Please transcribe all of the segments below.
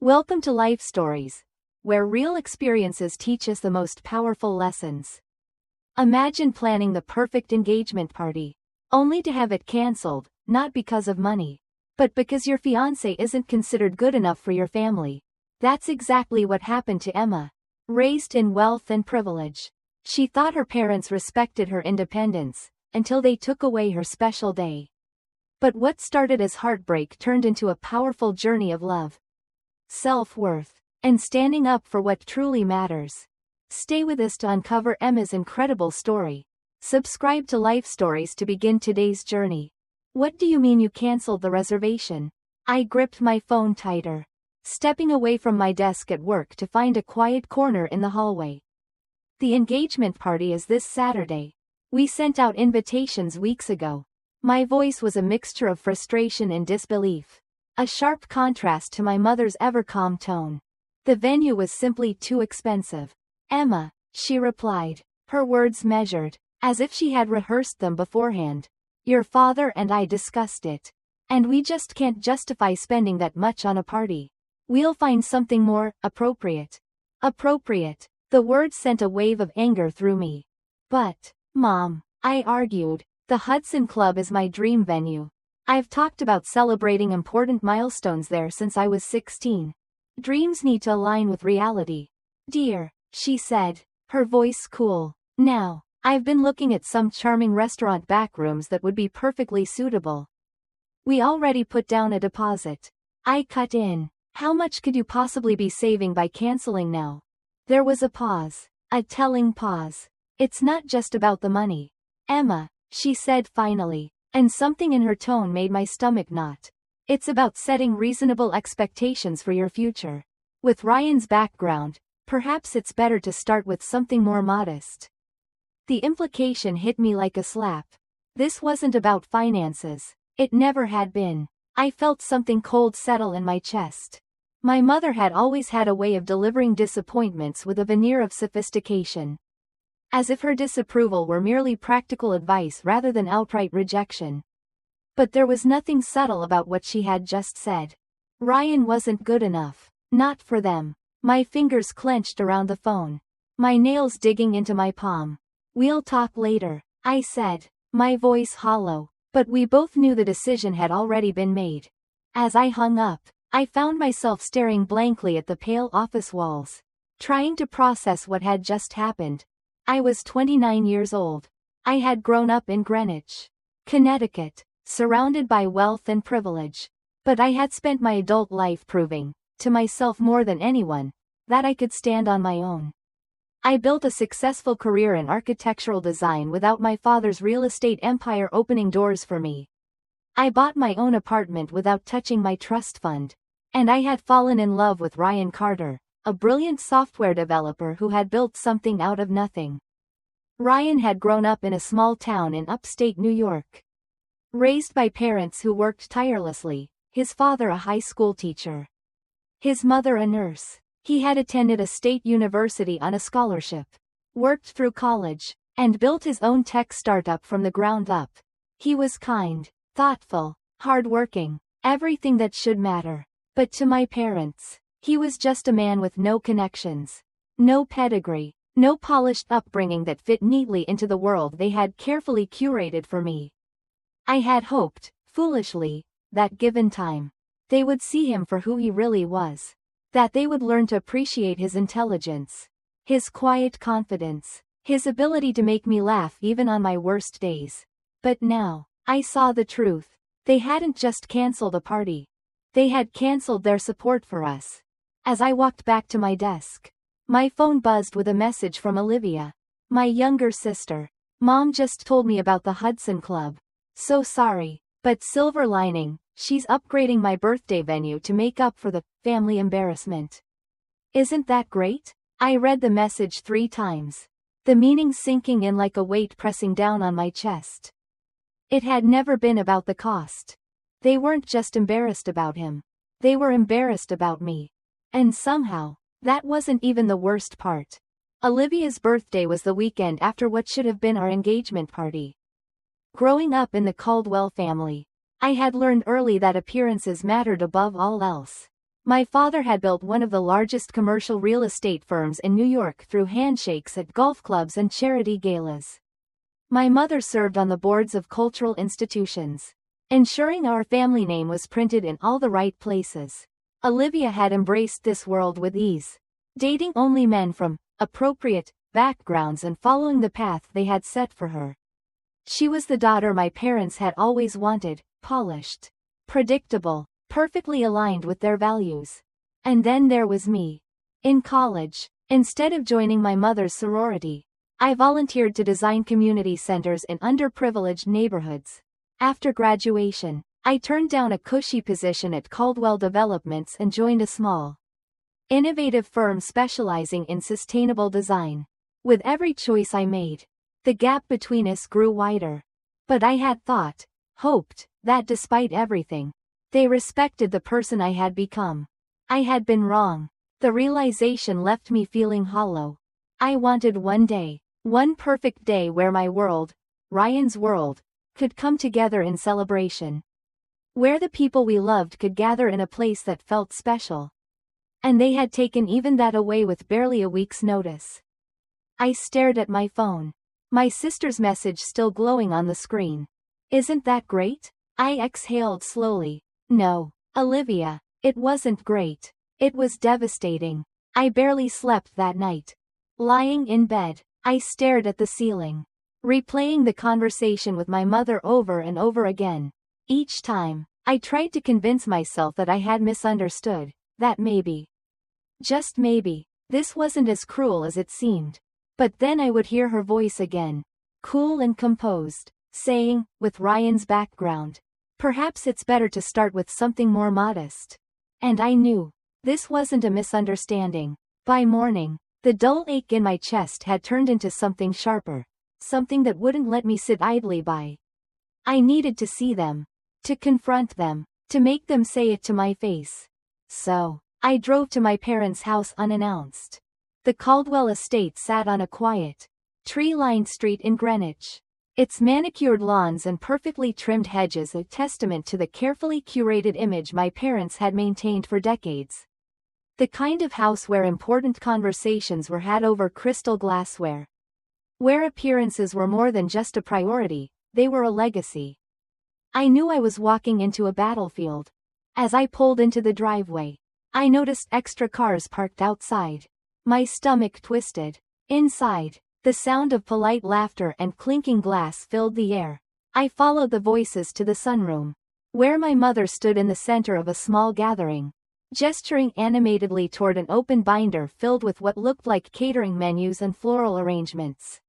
Welcome to Life Stories, where real experiences teach us the most powerful lessons. Imagine planning the perfect engagement party, only to have it cancelled, not because of money, but because your fiancé isn't considered good enough for your family. That's exactly what happened to Emma. Raised in wealth and privilege, she thought her parents respected her independence, until they took away her special day. But what started as heartbreak turned into a powerful journey of love, self-worth, and standing up for what truly matters. Stay with us to uncover Emma's incredible story. Subscribe to Life Stories to begin today's journey. What do you mean you canceled the reservation? I gripped my phone tighter, stepping away from my desk at work to find a quiet corner in the hallway. The engagement party is this Saturday. We sent out invitations weeks ago. My voice was a mixture of frustration and disbelief, a sharp contrast to my mother's ever-calm tone. The venue was simply too expensive. Emma, she replied, her words measured, as if she had rehearsed them beforehand. Your father and I discussed it, and we just can't justify spending that much on a party. We'll find something more appropriate. Appropriate. The words sent a wave of anger through me. But, Mom, I argued, the Hudson Club is my dream venue. I've talked about celebrating important milestones there since I was 16. Dreams need to align with reality. Dear, she said, her voice cool. Now, I've been looking at some charming restaurant backrooms that would be perfectly suitable. We already put down a deposit. I cut in. How much could you possibly be saving by canceling now? There was a pause, a telling pause. It's not just about the money, Emma, she said finally, and something in her tone made my stomach knot. It's about setting reasonable expectations for your future. With Ryan's background, perhaps it's better to start with something more modest. The implication hit me like a slap. This wasn't about finances. It never had been. I felt something cold settle in my chest. My mother had always had a way of delivering disappointments with a veneer of sophistication, as if her disapproval were merely practical advice rather than outright rejection. But there was nothing subtle about what she had just said. Ryan wasn't good enough. Not for them. My fingers clenched around the phone, my nails digging into my palm. We'll talk later, I said, my voice hollow, but we both knew the decision had already been made. As I hung up, I found myself staring blankly at the pale office walls, trying to process what had just happened. I was 29 years old. I had grown up in Greenwich, Connecticut, surrounded by wealth and privilege. But I had spent my adult life proving, to myself more than anyone, that I could stand on my own. I built a successful career in architectural design without my father's real estate empire opening doors for me. I bought my own apartment without touching my trust fund. And I had fallen in love with Ryan Carter, a brilliant software developer who had built something out of nothing. Ryan had grown up in a small town in upstate New York. Raised by parents who worked tirelessly, his father a high school teacher, his mother a nurse. He had attended a state university on a scholarship, worked through college, and built his own tech startup from the ground up. He was kind, thoughtful, hardworking, everything that should matter. But to my parents, he was just a man with no connections, no pedigree, no polished upbringing that fit neatly into the world they had carefully curated for me. I had hoped, foolishly, that given time, they would see him for who he really was, that they would learn to appreciate his intelligence, his quiet confidence, his ability to make me laugh even on my worst days. But now, I saw the truth. They hadn't just canceled a party. They had canceled their support for us. As I walked back to my desk, my phone buzzed with a message from Olivia, my younger sister. Mom just told me about the Hudson Club. So sorry, but silver lining, she's upgrading my birthday venue to make up for the family embarrassment. Isn't that great? I read the message 3 times, the meaning sinking in like a weight pressing down on my chest. It had never been about the cost. They weren't just embarrassed about him. They were embarrassed about me. And somehow, that wasn't even the worst part. Olivia's birthday was the weekend after what should have been our engagement party. Growing up in the Caldwell family, I had learned early that appearances mattered above all else. My father had built one of the largest commercial real estate firms in New York through handshakes at golf clubs and charity galas. My mother served on the boards of cultural institutions, ensuring our family name was printed in all the right places. Olivia had embraced this world with ease, dating only men from appropriate backgrounds and following the path they had set for her. She was the daughter my parents had always wanted, polished, predictable, perfectly aligned with their values. And then there was me. In college, instead of joining my mother's sorority, I volunteered to design community centers in underprivileged neighborhoods. After graduation, I turned down a cushy position at Caldwell Developments and joined a small, innovative firm specializing in sustainable design. With every choice I made, the gap between us grew wider. But I had hoped, that despite everything, they respected the person I had become. I had been wrong. The realization left me feeling hollow. I wanted one perfect day where my world, Ryan's world, could come together in celebration. Where the people we loved could gather in a place that felt special. And they had taken even that away with barely a week's notice. I stared at my phone. My sister's message still glowing on the screen. Isn't that great? I exhaled slowly. No, Olivia, it wasn't great. It was devastating. I barely slept that night. Lying in bed, I stared at the ceiling, replaying the conversation with my mother over and over again. Each time, I tried to convince myself that I had misunderstood, that maybe, just maybe, this wasn't as cruel as it seemed. But then I would hear her voice again, cool and composed, saying, with Ryan's background, perhaps it's better to start with something more modest. And I knew, this wasn't a misunderstanding. By morning, the dull ache in my chest had turned into something sharper, something that wouldn't let me sit idly by. I needed to see them, to confront them, to make them say it to my face. So, I drove to my parents' house unannounced. The Caldwell estate sat on a quiet, tree-lined street in Greenwich. Its manicured lawns and perfectly trimmed hedges a testament to the carefully curated image my parents had maintained for decades. The kind of house where important conversations were had over crystal glassware. Where appearances were more than just a priority, they were a legacy. I knew I was walking into a battlefield. As I pulled into the driveway, I noticed extra cars parked outside. My stomach twisted. Inside, the sound of polite laughter and clinking glass filled the air. I followed the voices to the sunroom, where my mother stood in the center of a small gathering, gesturing animatedly toward an open binder filled with what looked like catering menus and floral arrangements.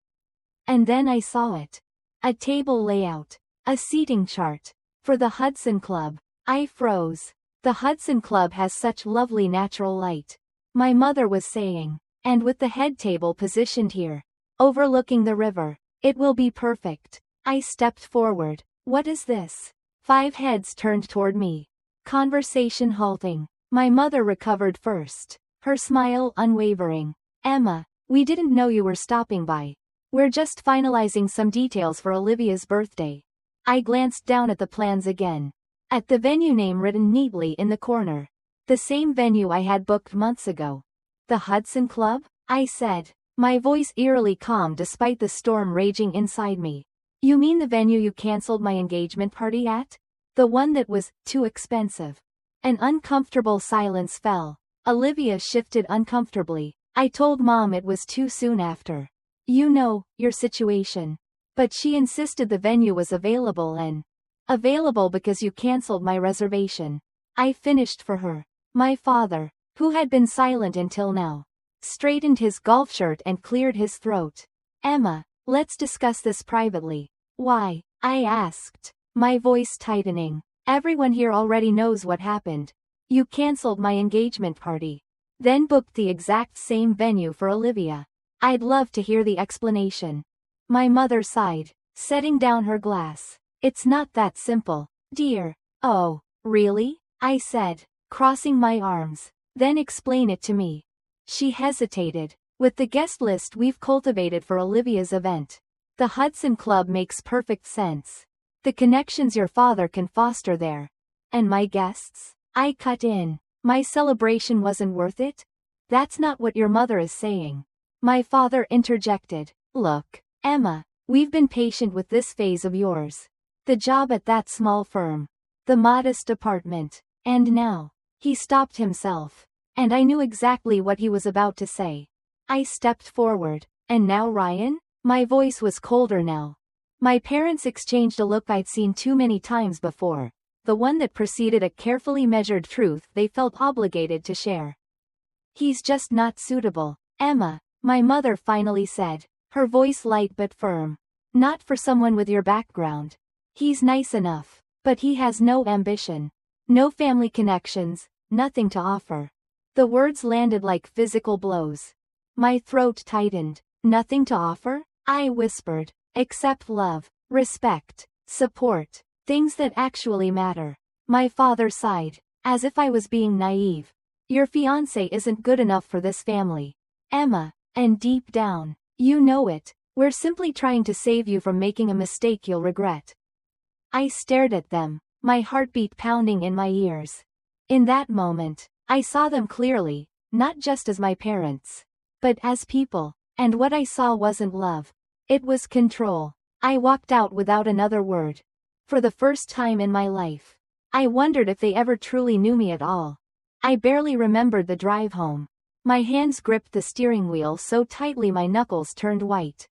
And then I saw it. A table layout. A seating chart. For the Hudson Club. I froze. The Hudson Club has such lovely natural light, my mother was saying, and with the head table positioned here, overlooking the river, it will be perfect. I stepped forward. What is this? 5 heads turned toward me. Conversation halting. My mother recovered first, her smile unwavering. Emma, we didn't know you were stopping by. We're just finalizing some details for Olivia's birthday. I glanced down at the plans again. At the venue name written neatly in the corner. The same venue I had booked months ago. The Hudson Club? I said, my voice eerily calm despite the storm raging inside me. You mean the venue you canceled my engagement party at? The one that was too expensive. An uncomfortable silence fell. Olivia shifted uncomfortably. I told Mom it was too soon after. You know, your situation. But she insisted the venue was available and available because you canceled my reservation. I finished for her. My father, who had been silent until now, straightened his golf shirt and cleared his throat. Emma, let's discuss this privately. Why? I asked, my voice tightening. Everyone here already knows what happened. You canceled my engagement party, then booked the exact same venue for Olivia. I'd love to hear the explanation. My mother sighed, setting down her glass. It's not that simple, dear. Oh, really? I said, crossing my arms. Then explain it to me. She hesitated. With the guest list we've cultivated for Olivia's event, the Hudson Club makes perfect sense. The connections your father can foster there. And my guests? I cut in. My celebration wasn't worth it? That's not what your mother is saying. My father interjected. Look, Emma, we've been patient with this phase of yours. The job at that small firm. The modest apartment. And now. He stopped himself. And I knew exactly what he was about to say. I stepped forward. And now Ryan? My voice was colder now. My parents exchanged a look I'd seen too many times before, the one that preceded a carefully measured truth they felt obligated to share. He's just not suitable, Emma, my mother finally said, her voice light but firm. Not for someone with your background. He's nice enough, but he has no ambition. No family connections, nothing to offer. The words landed like physical blows. My throat tightened. Nothing to offer? I whispered. Except love, respect, support, things that actually matter. My father sighed, as if I was being naive. Your fiancé isn't good enough for this family, Emma, and deep down, you know it. We're simply trying to save you from making a mistake you'll regret. I stared at them, my heartbeat pounding in my ears. In that moment, I saw them clearly, not just as my parents, but as people, and what I saw wasn't love. It was control. I walked out without another word. For the first time in my life, I wondered if they ever truly knew me at all. I barely remembered the drive home. My hands gripped the steering wheel so tightly my knuckles turned white.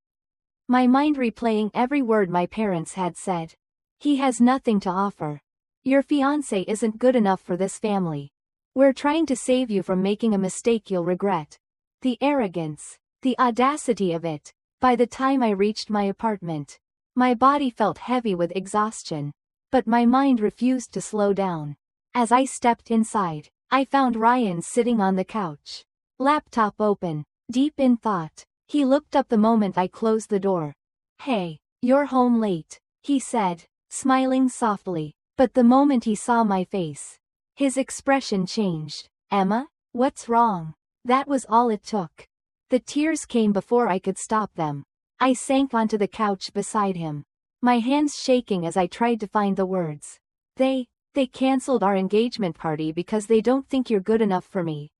My mind replaying every word my parents had said. He has nothing to offer. Your fiancé isn't good enough for this family. We're trying to save you from making a mistake you'll regret. The arrogance, the audacity of it. By the time I reached my apartment, my body felt heavy with exhaustion, but my mind refused to slow down. As I stepped inside, I found Ryan sitting on the couch, laptop open, deep in thought. He looked up the moment I closed the door. Hey, you're home late, he said, smiling softly, but the moment he saw my face, his expression changed. Emma, what's wrong? That was all it took. The tears came before I could stop them. I sank onto the couch beside him, my hands shaking as I tried to find the words. They canceled our engagement party because they don't think you're good enough for me.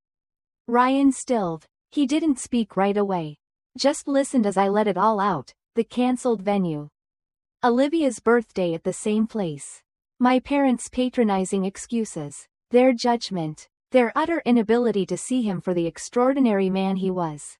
Ryan stilled. He didn't speak right away. Just listened as I let it all out. The canceled venue. Olivia's birthday at the same place. My parents' patronizing excuses. Their judgment. Their utter inability to see him for the extraordinary man he was.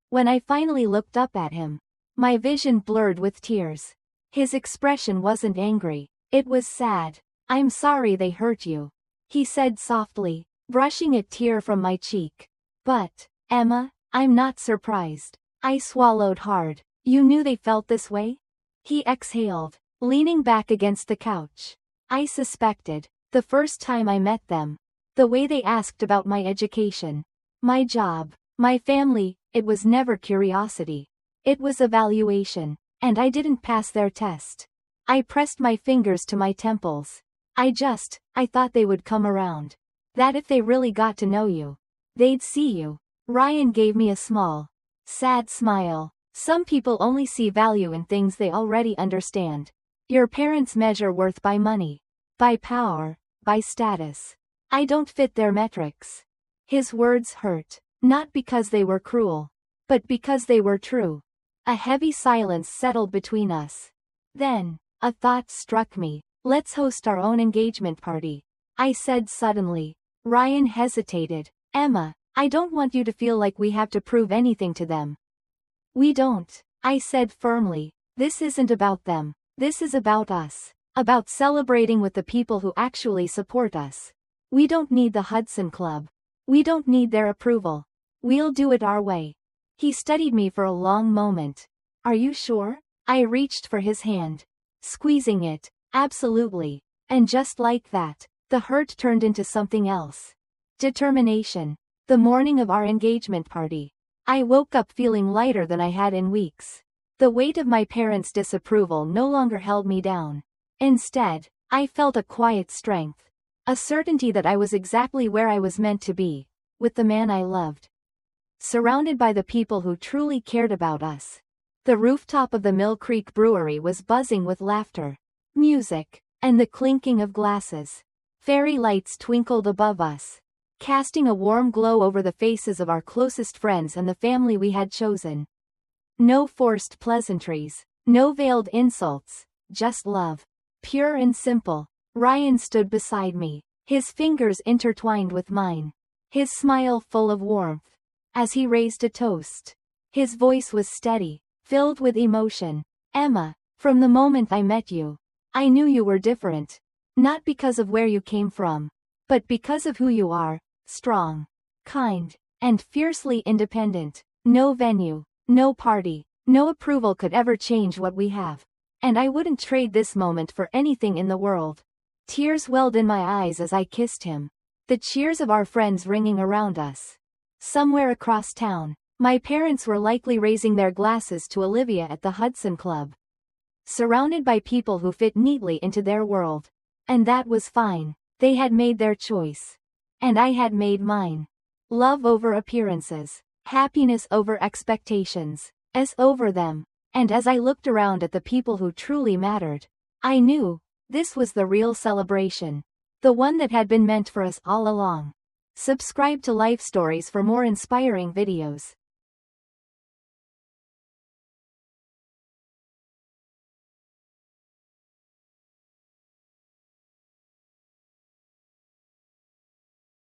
When I finally looked up at him, my vision blurred with tears. His expression wasn't angry. It was sad. I'm sorry they hurt you, he said softly, brushing a tear from my cheek. But, Emma, I'm not surprised. I swallowed hard. You knew they felt this way? He exhaled, leaning back against the couch. I suspected, the first time I met them. The way they asked about my education, my job, my family, it was never curiosity. It was evaluation, and I didn't pass their test. I pressed my fingers to my temples. I thought they would come around. That if they really got to know you, they'd see you. Ryan gave me a small, sad smile. Some people only see value in things they already understand. Your parents measure worth by money, by power, by status. I don't fit their metrics. His words hurt, not because they were cruel, but because they were true. A heavy silence settled between us. Then, a thought struck me. Let's host our own engagement party, I said suddenly. Ryan hesitated. Emma, I don't want you to feel like we have to prove anything to them. We don't, I said firmly. This isn't about them. This is about us. About celebrating with the people who actually support us. We don't need the Hudson Club. We don't need their approval. We'll do it our way. He studied me for a long moment. Are you sure? I reached for his hand. Squeezing it. Absolutely. And just like that, the hurt turned into something else. Determination. The morning of our engagement party, I woke up feeling lighter than I had in weeks. The weight of my parents' disapproval no longer held me down. Instead, I felt a quiet strength. A certainty that I was exactly where I was meant to be, with the man I loved. Surrounded by the people who truly cared about us. The rooftop of the Mill Creek Brewery was buzzing with laughter, music, and the clinking of glasses. Fairy lights twinkled above us. casting a warm glow over the faces of our closest friends and the family we had chosen. No forced pleasantries, no veiled insults, just love. Pure and simple. Ryan stood beside me, his fingers intertwined with mine, his smile full of warmth. As he raised a toast, his voice was steady, filled with emotion. Emma, from the moment I met you, I knew you were different. Not because of where you came from, but because of who you are, strong, kind, and fiercely independent. No venue, no party, no approval could ever change what we have. And I wouldn't trade this moment for anything in the world. Tears welled in my eyes as I kissed him, the cheers of our friends ringing around us. Somewhere across town, my parents were likely raising their glasses to Olivia at the Hudson Club. Surrounded by people who fit neatly into their world. And that was fine. They had made their choice. And I had made mine. Love over appearances. Happiness over expectations. As over them. And as I looked around at the people who truly mattered, I knew, this was the real celebration. The one that had been meant for us all along. Subscribe to Life Stories for more inspiring videos.